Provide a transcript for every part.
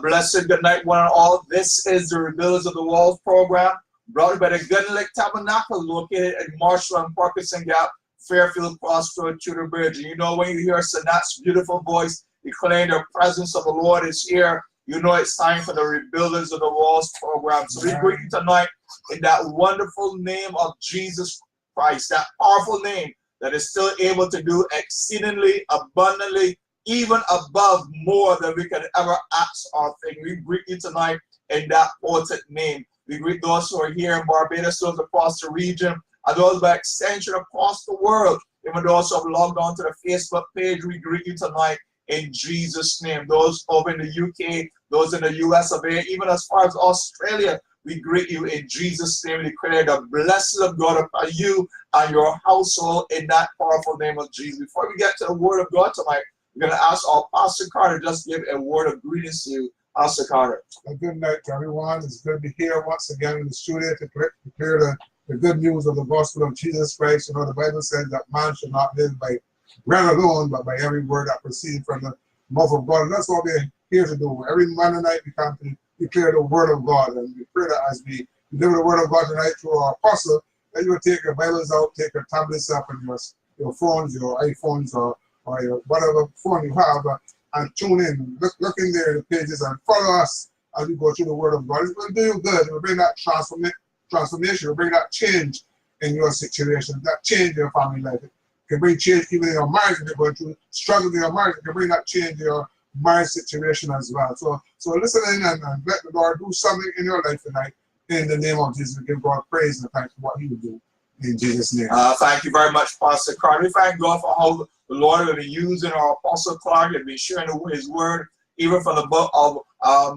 Blessed good night, one and all. This is the Rebuilders of the Walls program, brought by the Gunlick Tabernacle, located in Marshall and Parris Gap, Fairfield Crossroad, Tudor Bridge. And you know, when you hear Sanat's beautiful voice declaring the presence of the Lord is here, you know it's time for the Rebuilders of the Walls program. So we greet you tonight in that wonderful name of Jesus Christ, that powerful name that is still able to do exceedingly abundantly, even above more than we can ever ask or think. We greet you tonight in that potent name. We greet those who are here in Barbados, those across the region, and those by extension across the world. Even those who have logged on to the Facebook page, we greet you tonight in Jesus' name. Those over in the UK, those in the US of A, even as far as Australia, we greet you in Jesus' name. We declare the blessing of God upon you and your household in that powerful name of Jesus. Before we get to the word of God tonight, we're going to ask our Pastor Carter just give a word of greetings to you. Pastor Carter. A good night to everyone. It's good to be here once again in the studio to prepare the good news of the gospel of Jesus Christ. You know, the Bible says that man should not live by bread alone, but by every word that proceeds from the mouth of God. And that's what we're here to do. Every Monday night we come to declare the word of God. And we pray that as we deliver the word of God tonight through our apostle, that you will take your Bibles out, take your tablets up, and your phones, your iPhones, or your whatever phone you have, and tune in, look in there in the pages and follow us as we go through the word of God. It's going to do you good. It will bring that transformation, it will bring that change in your situation, that change in your family life. It can bring change even in your marriage. If you're going through struggle in your marriage, it can bring that change in your marriage situation as well. So listen in and let the Lord do something in your life tonight. In the name of Jesus, we give God praise and thanks for what He will do. In Jesus' name. Thank you very much, Pastor Carter. We thank God for how the Lord will be using our Apostle Clarke and be sharing His word, even from the book of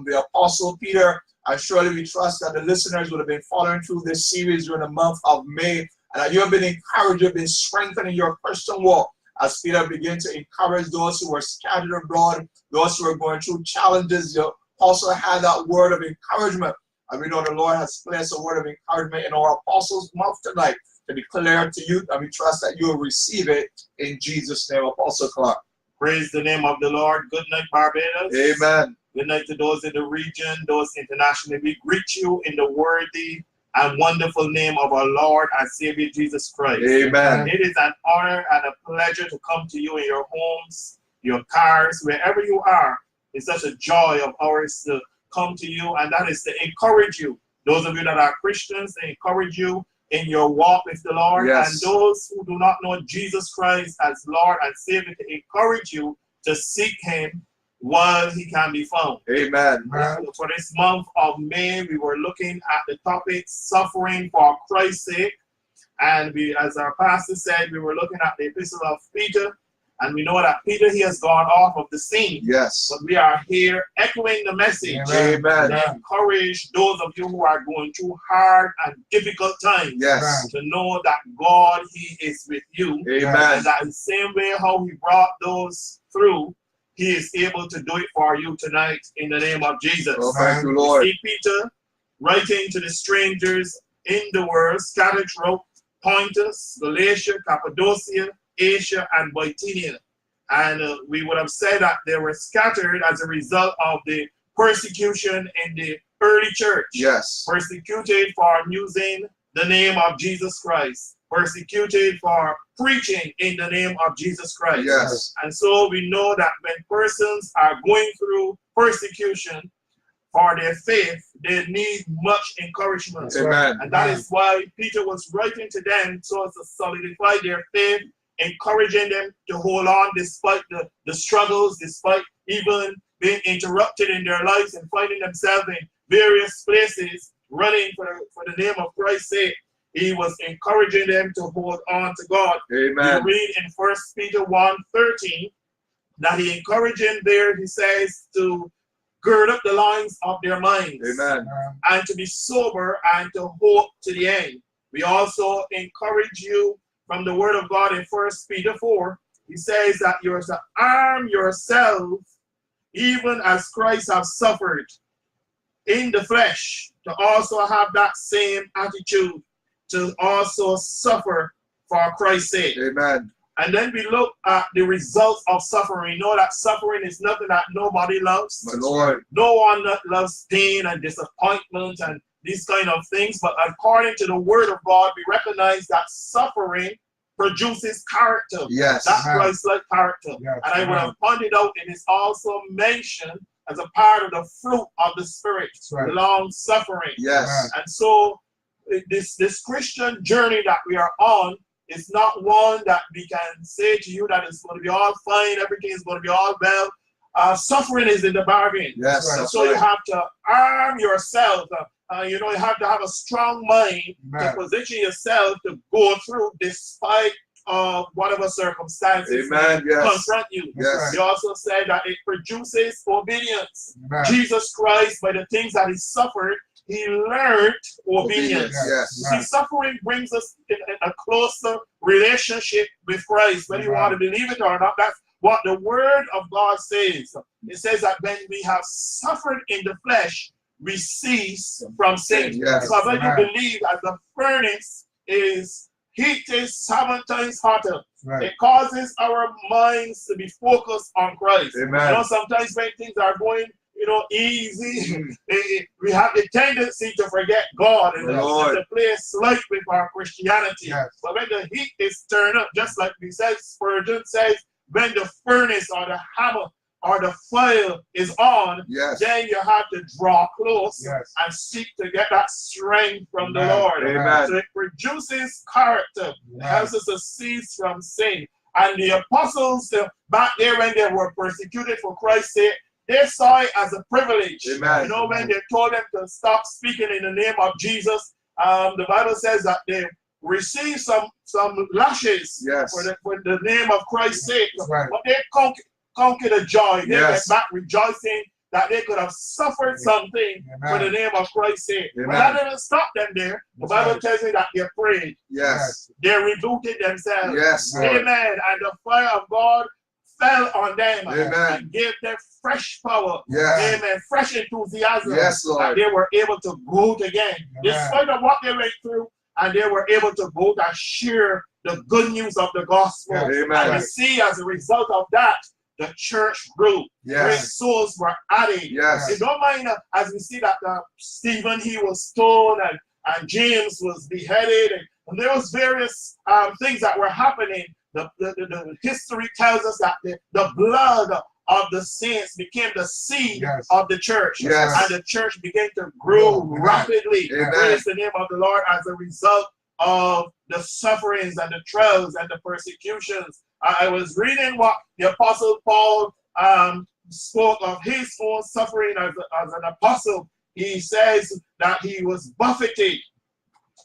the Apostle Peter. And surely we trust that the listeners would have been following through this series during the month of May, and that you have been encouraged, you have been strengthened in your Christian walk as Peter began to encourage those who were scattered abroad, those who were going through challenges. The apostle had that word of encouragement. And we know the Lord has placed a word of encouragement in our apostles' mouth tonight to declare to you, and we trust that you will receive it in Jesus' name. Apostle Clarke. Praise the name of the Lord. Good night, Barbados. Amen. Good night to those in the region, those internationally. We greet you in the worthy and wonderful name of our Lord and Savior Jesus Christ. Amen. It is an honor and a pleasure to come to you in your homes, your cars, wherever you are. It's such a joy of ours to come to you, and that is to encourage you. Those of you that are Christians, to encourage you in your walk with the Lord. Yes. And those who do not know Jesus Christ as Lord and Savior, to encourage you to seek Him while He can be found. Amen. For this month of May, we were looking at the topic suffering for Christ's sake. And we, as our pastor said, we were looking at the epistle of Peter. And we know that Peter, he has gone off of the scene. Yes. But we are here echoing the message. Amen. To encourage those of you who are going through hard and difficult times. Yes. To know that God, He is with you. Amen. And that in the same way how He brought those through, He is able to do it for you tonight in the name of Jesus. Oh, thank you, Lord. We see Peter writing to the strangers in the world, scattered throughout Pontus, Galatia, Cappadocia, Asia, and Bithynia. And we would have said that they were scattered as a result of the persecution in the early church. Yes. Persecuted for using the name of Jesus Christ. Persecuted for preaching in the name of Jesus Christ. Yes. And so we know that when persons are going through persecution for their faith, they need much encouragement. Amen. And that is why Peter was writing to them so as to solidify their faith, encouraging them to hold on despite the struggles, despite even being interrupted in their lives and finding themselves in various places running for the name of Christ's sake. He was encouraging them to hold on to God. Amen. We read in 1 Peter 1:13 that he encouraged them there, he says, to gird up the loins of their minds. Amen. And to be sober and to hope to the end. We also encourage you from the word of God in 1 Peter.4. He says that you're to arm yourself even as Christ has suffered in the flesh, to also have that same attitude, to also suffer for Christ's sake. Amen. And then we look at the results of suffering. You know that suffering is nothing that nobody loves. My Lord. No one loves pain and disappointment and these kind of things. But according to the word of God, we recognize that suffering produces character. Yes. That's Christ-like character. Yes. And I would have pointed out it is also mentioned as a part of the fruit of the Spirit, Right. long suffering. Yes. And so this Christian journey that we are on is not one that we can say to you that it's going to be all fine, everything is going to be all well. Suffering is in the bargain. Yes. And That's so you right. have to arm yourself. You know, you have to have a strong mind Amen. to position yourself to go through despite of whatever circumstances Amen. Yes. confront you. Yes. He also said that it produces obedience. Amen. Jesus Christ, by the things that he suffered, he learned obedience. Yes. See, suffering brings us in a closer relationship with Christ, whether you want to believe it or not. That's what the word of God says. It says that when we have suffered in the flesh, we cease from sin. Yes. Because when you believe that the furnace is heated 7 times hotter, Right. it causes our minds to be focused on Christ. Amen. You know, sometimes when things are going, you know, easy, we have the tendency to forget God and to play slight with our Christianity. Yes. But when the heat is turned up, just like we said, Spurgeon says, when the furnace or the hammer or the fire is on, Yes. then you have to draw close Yes. and seek to get that strength from the Amen. Lord. Amen. So it produces character. It helps us to cease from sin. And the apostles, back there when they were persecuted for Christ's sake, they saw it as a privilege. Amen. You know, when they told them to stop speaking in the name of Jesus, the Bible says that they received some lashes Yes. for the name of Christ's sake. Right. But they conquered the joy. They Yes. went back rejoicing that they could have suffered something for the name of Christ's sake. But Amen. that didn't stop them there. The That's Bible right. tells me that they prayed. Yes. They rebuked themselves. Yes. Lord. Amen. And the fire of God fell on them Amen. and gave them fresh power. Yes. Amen. Fresh enthusiasm. Yes, That Lord. they were able to go again. Despite of what they went through, and they were able to go and share the good news of the gospel. Yes. Amen. And you see, as a result of that, the church grew. Great Yes. souls were added. Yes. You don't mind as we see that Stephen, he was stoned and James was beheaded. And there was various things that were happening. The history tells us that the blood of the saints became the seed of the church. Yes. And the church began to grow rapidly. Amen. Praise the name of the Lord as a result of the sufferings and the trials and the persecutions. I was reading what the Apostle Paul spoke of his own suffering as an apostle. He says that he was buffeted.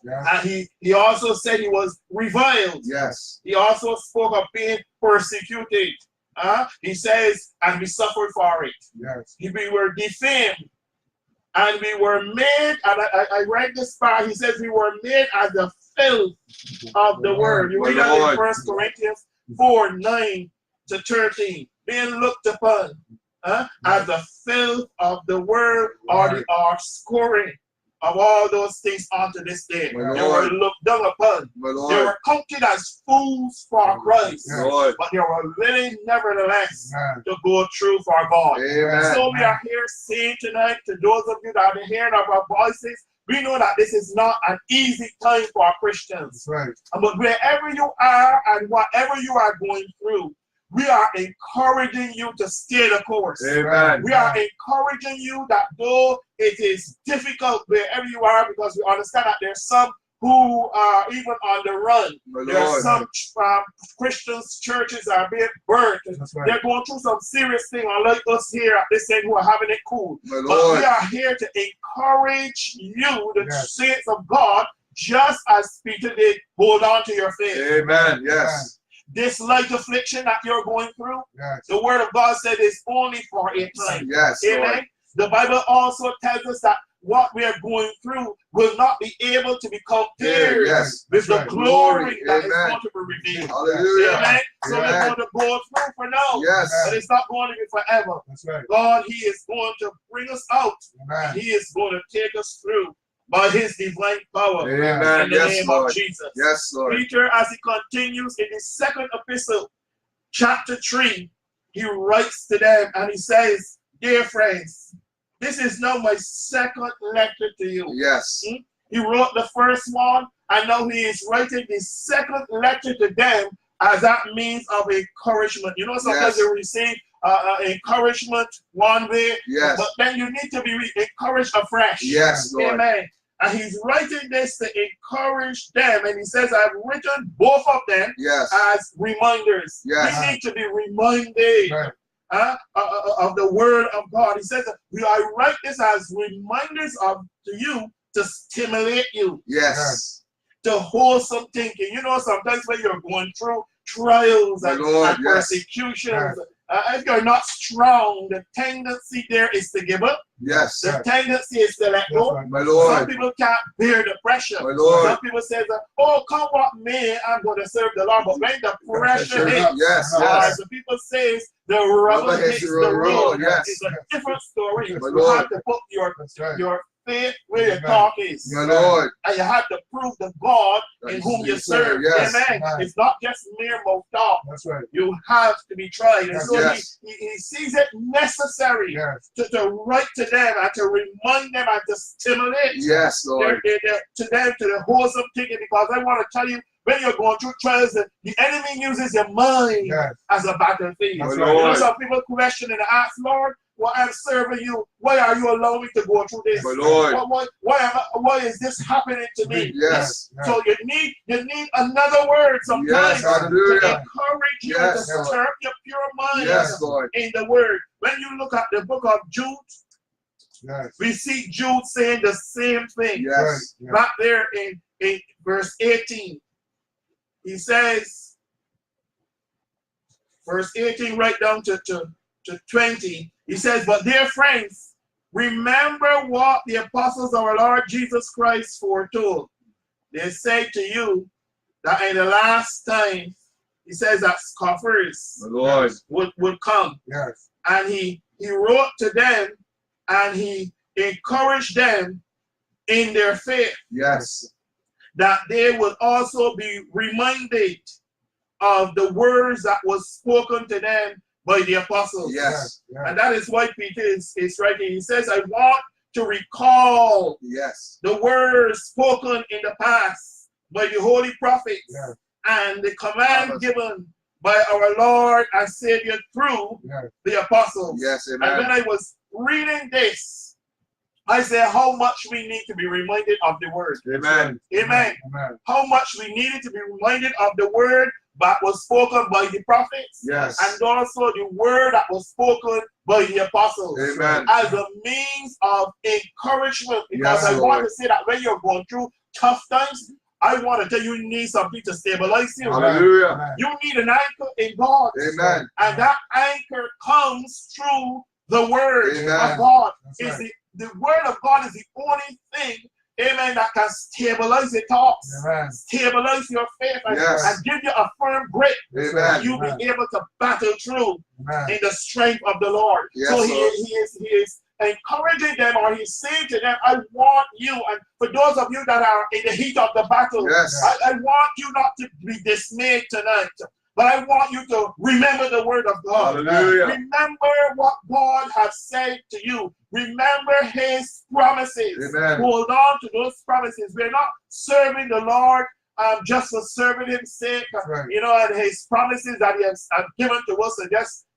And he also said he was reviled. Yes. He also spoke of being persecuted. He says, and we suffered for it. Yes. We were defamed. And we were made, and I read this part, he says we were made as the filth of the word. You read that in 1 Corinthians 4:9-13. Being looked upon as the filth of the word or the scoring of all those things unto this day. They were looked down upon. They were counted as fools for Christ. Lord. But they were willing, nevertheless, to go through for God. Amen. So we are here saying tonight to those of you that are hearing of our voices, we know that this is not an easy time for Christians. Right. But wherever you are and whatever you are going through, we are encouraging you to stay the course. Amen. We are encouraging you that though it is difficult wherever you are, because we understand that there's some who are even on the run. There are some Christians, churches are being burnt. They're going through some serious thing, unlike us here at this end who are having it cool. But we are here to encourage you, the saints of God, just as Peter did, hold on to your faith. Amen. Yes. This light affliction that you're going through, the word of God said is only for a time. Yes. Amen. Lord. The Bible also tells us that what we are going through will not be able to be compared with the glory that is going to be revealed. Hallelujah. Amen. So we're going to go through for now. Yes. But it's not going to be forever. That's right. God, He is going to bring us out. Amen. He is going to take us through. by his divine power. Amen. In the Yes, name Lord. of Jesus. Yes, Lord. Peter, as he continues in his second epistle, chapter 3, he writes to them and he says, dear friends, this is now my second letter to you. Yes. He wrote the first one, and now he is writing the second letter to them as that means of encouragement. You know, sometimes you receive encouragement one way, Yes. but then you need to be encouraged afresh. Yes, Lord. Amen. And he's writing this to encourage them, and he says, I've written both of them Yes. as reminders. Yes. We need to be reminded of the word of God. He says, I write this as reminders to you to stimulate you. Yes. To wholesome thinking. You know, sometimes when you're going through trials and persecutions, if you're not strong, the tendency there is to give up. Yes. The tendency is to let go. My Lord. Some people can't bear the pressure. My Lord. Some people say, oh, come what may, I'm going to serve the Lord. But when the pressure hits, yes, or yes. as the people say, the rubber hits the road. Yes. It's a different story. My You Lord. have to put your faith where your talk is. My Lord. And you have to prove the God in whom you serve. Yes. Amen. It's not just mere mouth talk. That's right. You have to be tried. And so Yes. he sees it necessary to write to them and to remind them and to stimulate Yes, Lord. to them to the wholesome thinking, because I want to tell you, when you're going through trials, the enemy uses your mind as a battlefield. My You know, Lord. some people question and ask, Lord, well, I'm serving you. Why are you allowing me to go through this? My Lord. Why is this happening to me? Yes. So you need another word sometimes Yes, hallelujah. to encourage you, Yes, to Lord. stir up your pure mind Yes, Lord. in the word. When you look at the book of Jude, we see Jude saying the same thing. Yes. Back there in verse 18. He says, verse 18 right down to 20, he says, but dear friends, remember what the apostles of our Lord Jesus Christ foretold. They say to you that in the last time, he says that scoffers would come. Yes. And he wrote to them and he encouraged them in their faith. Yes. That they would also be reminded of the words that was spoken to them by the apostles. Yes. And that is why Peter is writing. He says, I want to recall the words spoken in the past by the holy prophets and the command given by our Lord and Savior through the apostles. Yes, and amen. when I was reading this, I said how much we need to be reminded of the word. Amen. Amen. How much we needed to be reminded of the word that was spoken by the prophets. Yes. And also the word that was spoken by the apostles. Amen. As a means of encouragement. Because Yes, I Lord. want to say that when you're going through tough times, I want to tell you, you need something to stabilize you. Hallelujah. You need an anchor in God. Amen. And that anchor comes through the word Amen. of God. That's It's the word of God is the only thing, amen, that can stabilize your thoughts, stabilize your faith, and give you a firm grip. Amen. You'll be able to battle through in the strength of the Lord. Yes, so Lord. he is encouraging them, or he's saying to them, I want you, and for those of you that are in the heat of the battle, I want you not to be dismayed tonight. But I want you to remember the word of God. Hallelujah. Remember what God has said to you. Remember his promises. Amen. Hold on to those promises. We're not serving the Lord just for serving his sake. You know, and his promises that he has given to us are just,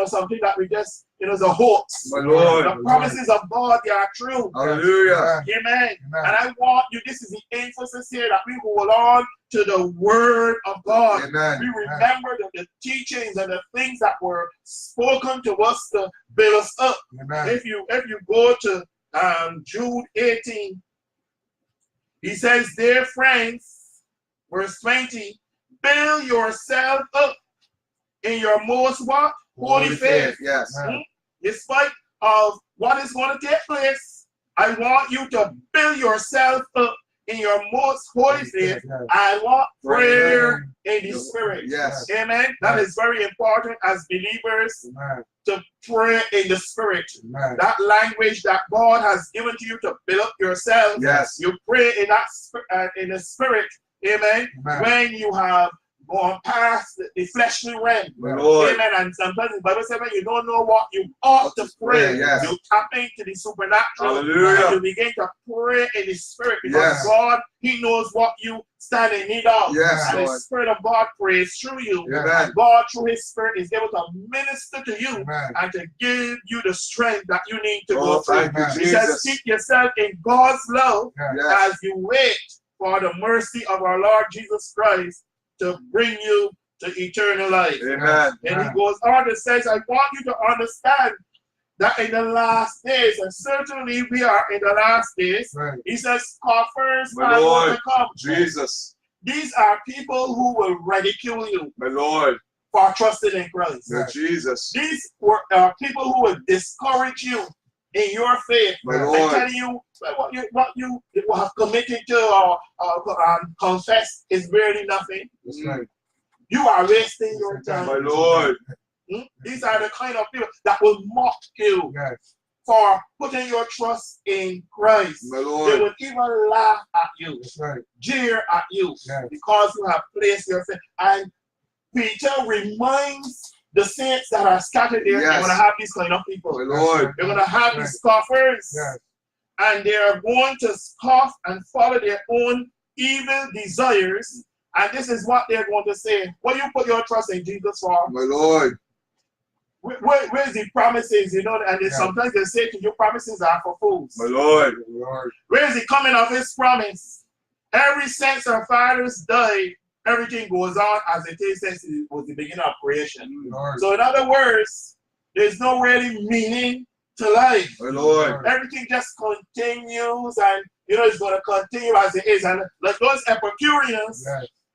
something that we just, is a hoax. My Lord. The promises of God, they are true. Hallelujah. Amen. And I want you, this is the emphasis here, that we hold on to the word of God. Amen. We remember the teachings and the things that were spoken to us to build us up. If you go to Jude 18, he says, dear friends, verse 20, build yourself up in your most what? Holy faith. Yes. Despite of what is going to take place, I want you to build yourself up in your most holy faith, and what? Prayer in the Spirit. Yes. Amen. That is very important as believers to pray in the Spirit. That language that God has given to you to build up yourself. Yes. You pray in that in the Spirit. Amen. When you have gone past the fleshly realm. Amen. And sometimes the Bible says when you don't know what you ought to pray, yes. you tap into the supernatural. Hallelujah. And you begin to pray in the Spirit because God, He knows what you stand in need of. Yes, and the Spirit of God prays through you. Amen. And God, through His Spirit, is able to minister to you Amen. and to give you the strength that you need to Oh, go through. thank you, He says, Jesus. keep yourself in God's love Yes. as you wait for the mercy of our Lord Jesus Christ to bring you to eternal life. Amen. And He goes on and says, I want you to understand that in the last days, and certainly we are in the last days, He says, scoffers are going to come. Jesus. These are people who will ridicule you, My Lord. for trusting in Christ. Jesus. These were people who will discourage you in your faith. My And Lord. tell you what you have committed to or confessed is really nothing. That's right. You are wasting your time. My Lord. These are the kind of people that will mock you for putting your trust in Christ. My They Lord. will even laugh at you, That's right. jeer at you, because you have placed your faith. And Peter reminds the saints that are scattered there, they're going to have these kind of people. My Lord. They're going to have these scoffers. And they are going to scoff and follow their own evil desires. And this is what they're going to say. What you put your trust in Jesus for? My Lord. Where's the promises, you know? And sometimes they say to you, promises are for fools. My Lord. Where's the coming of His promise? Every since our fathers died, everything goes on as it is since it was the beginning of creation. So in other words, there's no really meaning to life. My Lord. Everything just continues, and you know it's going to continue as it is. And like those Epicureans,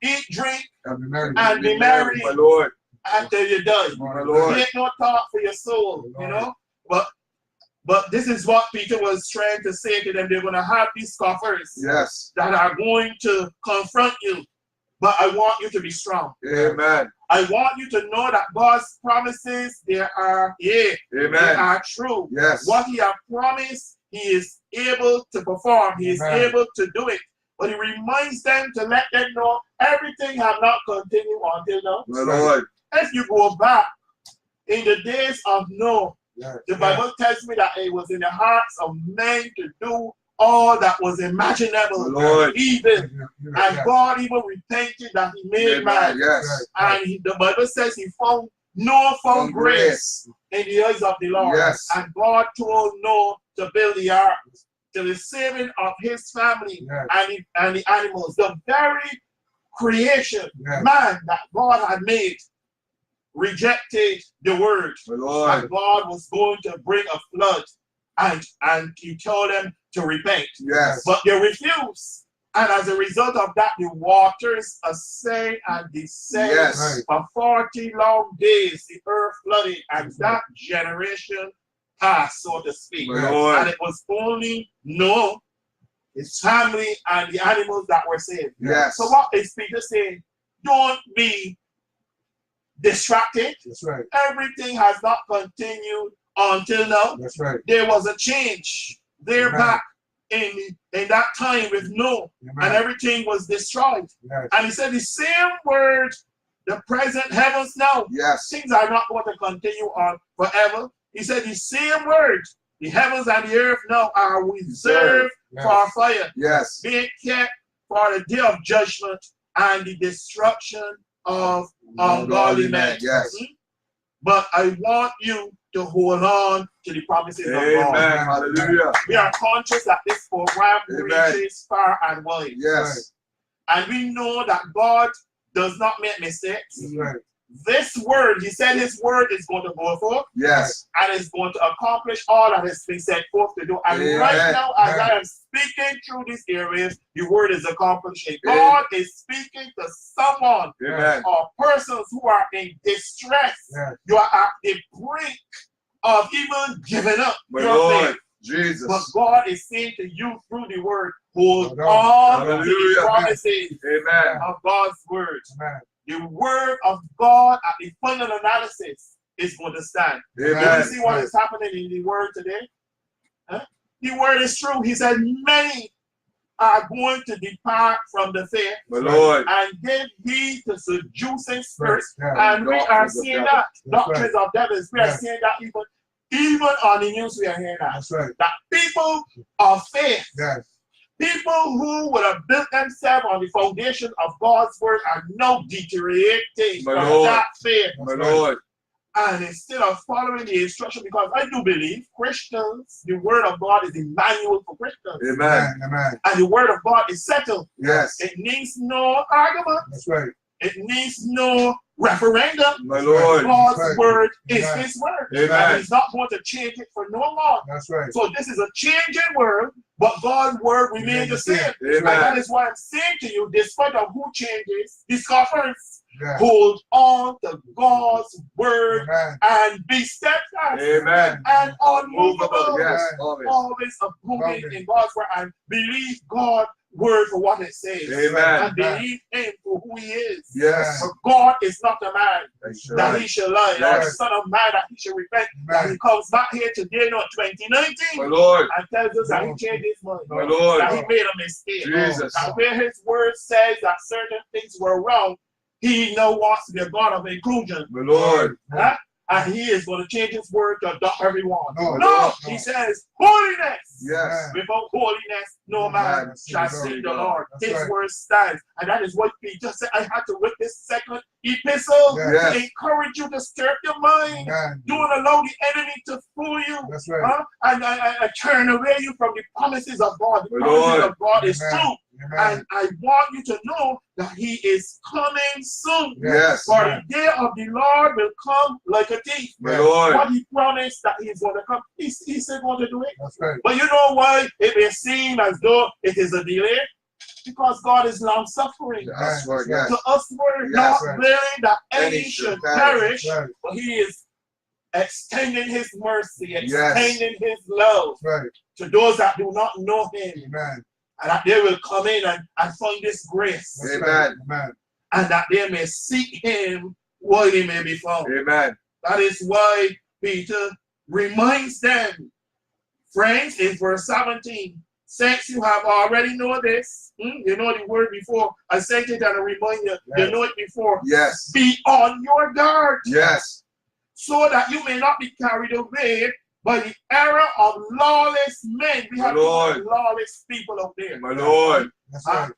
eat, drink, and be merry, My Lord. until you die. My Lord. Take no thought for your soul, you know. But this is what Peter was trying to say to them. They're going to have these scoffers that are going to confront you. But I want you to be strong. Amen. I want you to know that God's promises, they are they are true. Yes. What He has promised, He is able to perform. He is able to do it. But He reminds them to let them know everything have not continued until now. My Lord. If you go back in the days of Noah, the Bible tells me that it was in the hearts of men to do all that was imaginable, Lord. evil. And God even repented that He made man. And the Bible says He found Noah found grace in the eyes of the Lord. And God told Noah to build the ark to the saving of his family and the animals. The very creation, man, that God had made rejected the word. And God was going to bring a flood, and He told them to repent. But they refused. And as a result of that, the waters ascend and descend. For 40 long days, the earth flooded, and that generation passed, so to speak. And it was only Noah, his family, and the animals that were saved. So what is Peter saying? Don't be distracted. Everything has not continued until now. There was a change. They're back in that time with Noah, and everything was destroyed. And He said the same word, the present heavens now. Things are not going to continue on forever. He said the same word, the heavens and the earth now are reserved for fire, being kept for the day of judgment and the destruction of ungodly men. But I want you to hold on to the promises of God. Hallelujah. We are conscious that this program reaches far and wide. And we know that God does not make mistakes. This word, He said His word is going to go forth. And is going to accomplish all that has been set forth to do. And right now, as I am speaking through these areas, the word is accomplishing. God is speaking to someone or persons who are in distress. You are at the brink of even giving up your faith. Jesus. But God is saying to you through the word, hold Hold on to the Hallelujah. promises Amen. of God's word. Amen. The word of God at the final analysis is going to stand. Amen. You see what is happening in the word today? Huh? The word is true. He said, many are going to depart from the faith My Lord. and give heed to seducing spirits. Yeah. And we are seeing that. Doctrines of devils. We are Yeah. seeing that even on the news we are hearing that. That's right. That people of faith, Yes. people who would have built themselves on the foundation of God's word are now deteriorating My from Lord. that faith. My Lord. And instead of following the instruction, because I do believe Christians, the word of God is the manual for Christians. Amen. Amen. And the word of God is settled. Yes. It needs no argument. That's right. It needs no referendum. My Lord. God's Right. word is Amen. his word. Amen. And he's not going to change it for no one. That's right. So this is a changing word, but God's word remains the same. Amen. And that is why I'm saying to you, despite of who changes, the scoffers, Yeah. hold on to God's word Amen. and be steadfast Amen. and unmovable. Yes. Amen. Always. Always approving Amen. in God's word and believe God's word for what it says. Amen. And believe him for who he is. Yes. For God is not a man That's that right. he shall lie, nor Yes. the son of man that he shall repent. That Amen. he comes back here today, not My 2019, Lord. and tells us that he changed his mind. My Lord. That he made a mistake. Jesus. That where his word says that certain things were wrong, he now wants to be a God of inclusion. My Lord. Huh? And he is going to change his word to adopt everyone. No, No, he says, holiness. Yes. Without holiness, no man man shall see see the God. Lord. That's His right. word stands. And that is what Peter said. I had to write this second epistle Yes. to encourage you to stir up your mind. Amen. Don't allow the enemy to fool you. That's right. Huh? And turn away you from the promises of God. The My promises Lord. of God is Amen. true. Amen. And I want you to know that he is coming soon. Yes. For the day of the Lord will come like a thief. My Lord. What he promised that he's going to come, he's still going to do it. That's right. But you know why it may seem as though it is a delay? Because God is long suffering. That's right. Yes. To us, we're Yes, not right. willing that any Any should should perish, That's right. but he is extending his mercy, Yes. extending his love That's right. to those that do not know him. Amen. And that they will come in and find this grace. That's Amen. right. Amen. And that they may seek him while he may be found. Amen. That is why Peter reminds them, friends, in verse 17, since you have already know this, you know the word before, I sent it and I remind you, you know it before. Yes. Be on your guard, Yes. so that you may not be carried away by the error of lawless men. We have Lord. lawless people out there. My Lord. That's right.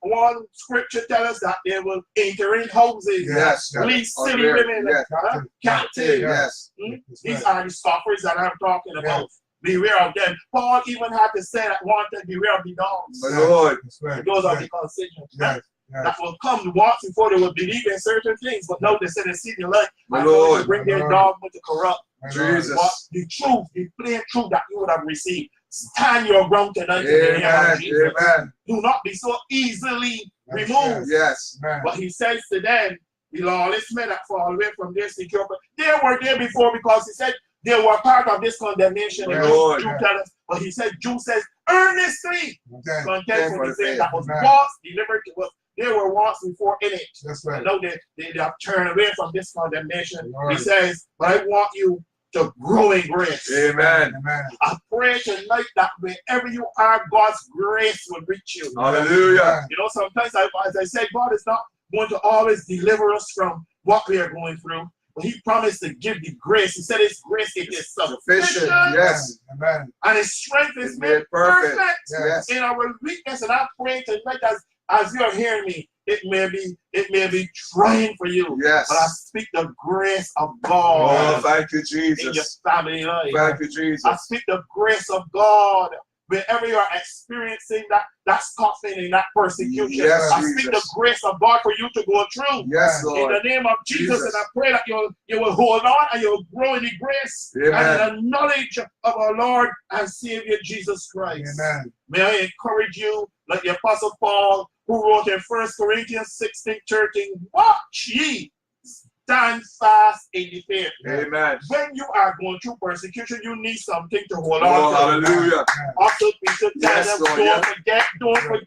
One scripture tells us that they will enter in houses, Yes. lead silly Yes. women, Yes. captive. Yes. That's These right. are the scoffers that I'm talking about. Beware of them. Paul even had to say that one thing, beware of the dogs. My Lord. That's right. Those are That's the concision. right. That will come once before they will believe in certain things, but now they say they see the light. My and now they Lord. bring their My Lord. dogma to corrupt. My Lord. Jesus. But the truth, the plain truth that you would have received, stand your ground tonight in the name of Amen. Jesus. Amen. Do not be so easily That's removed. Yes. Amen. But he says to them, the lawless men that fall away from their secure, they were there before because he said they were part of this condemnation. My And Lord. Jude tells us, but he said, Jude says, earnestly Okay. contend for the faith that was Amen. once delivered to us. They were once before in it. That's I right. know they have turned away from this condemnation. Lord. He says, but I want you to grow in grace. Amen. Amen. I pray tonight that wherever you are, God's grace will reach you. Hallelujah. You know, sometimes, as I said, God is not going to always deliver us from what we are going through. But he promised to give the grace. He said his grace it is sufficient. Sufficient. Yes. Amen. And his strength is It's made made perfect. perfect Yes. in our weakness. And I pray tonight as you are hearing me, it may be trying for you. Yes. But I speak the grace of Oh, God thank you, in your Jesus. family life. Thank you, Jesus. I speak the grace of God wherever you are experiencing that scoffing and that persecution. Yes, I speak the Jesus. grace of God for you to go through. Yes, In Lord. the name of Jesus, Jesus. and I pray that you will hold on and you'll grow in the grace Amen. and in the knowledge of our Lord and Savior Jesus Christ. Amen. May I encourage you, like the Apostle Paul, who wrote in 1 Corinthians 16:13, watch ye stand fast in the faith. Amen. When you are going through persecution, you need something to hold Oh, on to. hallelujah. Also, Peter tells Yes, them, Lord, don't yes. forget,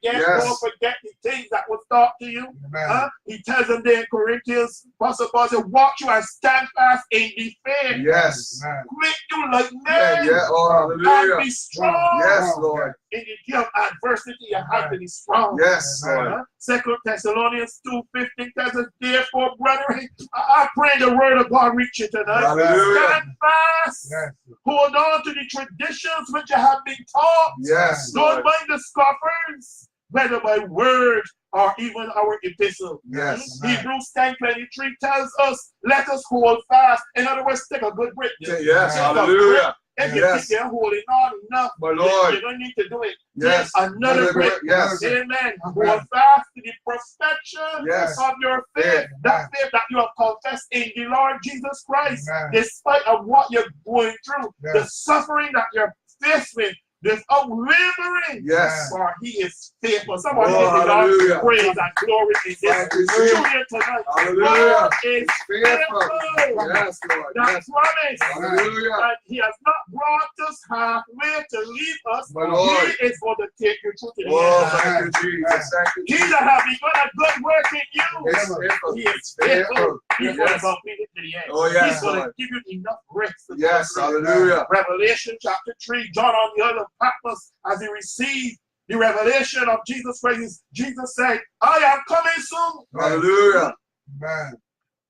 Yes. don't forget the things that was taught to you. Amen. He tells them there in Corinthians, Apostle Paul said, watch you and stand fast in the faith. Yes. Amen. Make you like Yeah, men yeah. Oh, and hallelujah. be strong. Yes, Lord. In the day of adversity, you have to be strong. Yes, Lord. 2 Thessalonians 2:15 tells us, therefore, brethren, I pray the word of God reach you tonight. Hallelujah. Stand fast. Yes. Hold on to the traditions which you have been taught. Yes, Don't Lord. mind the scoffers, whether by word or even our epistle. Yes. Hebrews 10:23 tells us, let us hold fast. In other words, take a good break. Yes, Take a hallelujah. If you Yes. think you're holding on enough, My Lord. you don't need to do it. Yes. Take another break. Yes. Amen. Hold fast to the perfection Yes. of your faith. That faith that you have confessed in the Lord Jesus Christ. Despite of what you're going through, the suffering that you're faced with, without wavering. Yes. For he is faithful. Somebody Oh, give the hallelujah. Lord praise and glory in this Thank you, studio tonight. Hallelujah. God is Faithful. faithful. Yes, Lord. That Yes. promise. Hallelujah. And he has not brought us halfway to leave us. My Lord. He is going to take you through to the Oh, end. thank you, Jesus. Thank you, He Jesus. that have begun a good work in you. Yes, faithful. He is faithful. He's going to Yes. complete it to the end. Oh, yes, He's going to Lord. give you enough grace to go Yes, through. hallelujah. Revelation chapter 3, John on the other Patmos, as he received the revelation of Jesus Christ, Jesus said, I am coming soon. Hallelujah. Amen.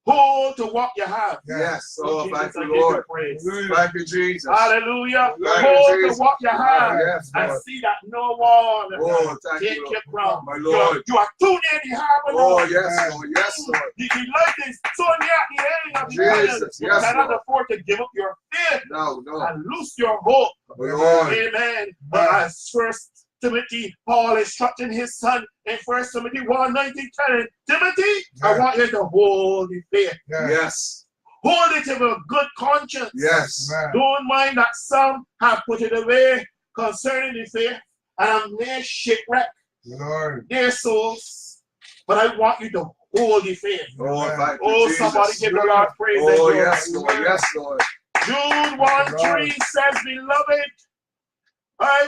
Hold to what you have. Yes. So Oh, Jesus, thank I you, give you Lord. praise. Thank you, Jesus. Hallelujah. Thank you, Hold to Jesus. what you have. Yes, And Lord. see that no one Oh, thank take you, your crown. my Lord. You are too near the harbor. Oh, now. yes, Lord. Yes, Lord. The light is so near the end of the Jesus, island. You yes, cannot Lord. afford to give up your faith No. and lose your hope. My Lord. Amen. But as First Timothy, Paul instructing his son in 1 Timothy 1:19, telling Timothy, I want you to hold the faith. Yes. Hold it with a good conscience. Yes. Don't mind that some have put it away concerning the faith and have made shipwreck Lord. their souls. But I want you to hold the faith. Oh, thank you, Oh, Jesus. somebody give the Lord praise. and Oh, glory. yes, Lord. Yes, Lord. Jude 1:3 says, beloved,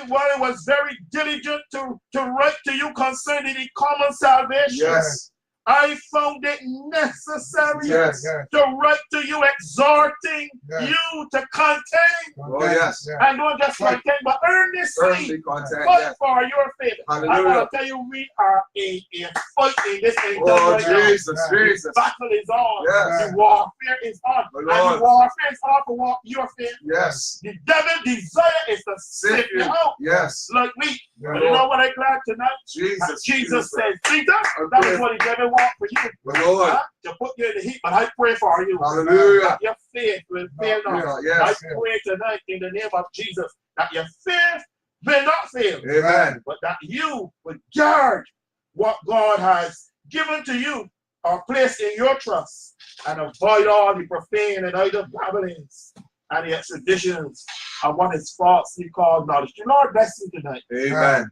while I was very diligent to write to you concerning the common salvation, Yes. I found it necessary Yes. to write to you, exhorting you to contain, Oh, yes. and not just contain, but earnestly Earthly contact. fight Yes. for your faith. I Hallelujah. want to tell you, we are in a fight in this age Oh, right now. Jesus, Jesus. The battle is on. Yes. The warfare is on. My And Lord. the warfare is on for your faith. Yes. The devil's desire is to sift you out Yes. like wheat. My But you know Lord. what I'm glad tonight? Jesus. Jesus said, Peter, that is what the devil wants for you. My Lord. To put you in the heat. But I pray for you. Hallelujah. That your faith will fail not. Yes. I pray tonight in the name of Jesus that your faith will not fail. Amen. But that you will guard what God has given to you or placed in your trust and avoid all the profane and idle babblings and the traditions of what is falsely called knowledge. The Lord bless you tonight. Amen.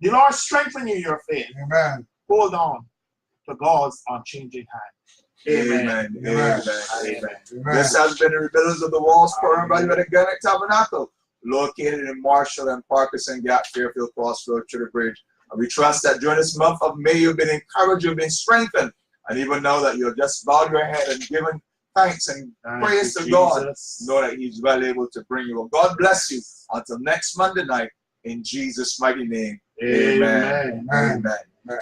The Lord strengthen you in your faith. Amen. Hold on to God's unchanging hand. Amen. Amen. Amen. Amen. This has been the Rebuilders of the Walls program by the Tabernacle, located in Marshall and Parris and Gap, Fairfield Crossroad to the Bridge. And we trust that during this month of May, you've been encouraged, you've been strengthened, and even know that you'll just bow your head and give thanks and praise to God. Know that He's well able to bring you. God bless you until next Monday night in Jesus' mighty name. Amen. Amen. Amen. Amen.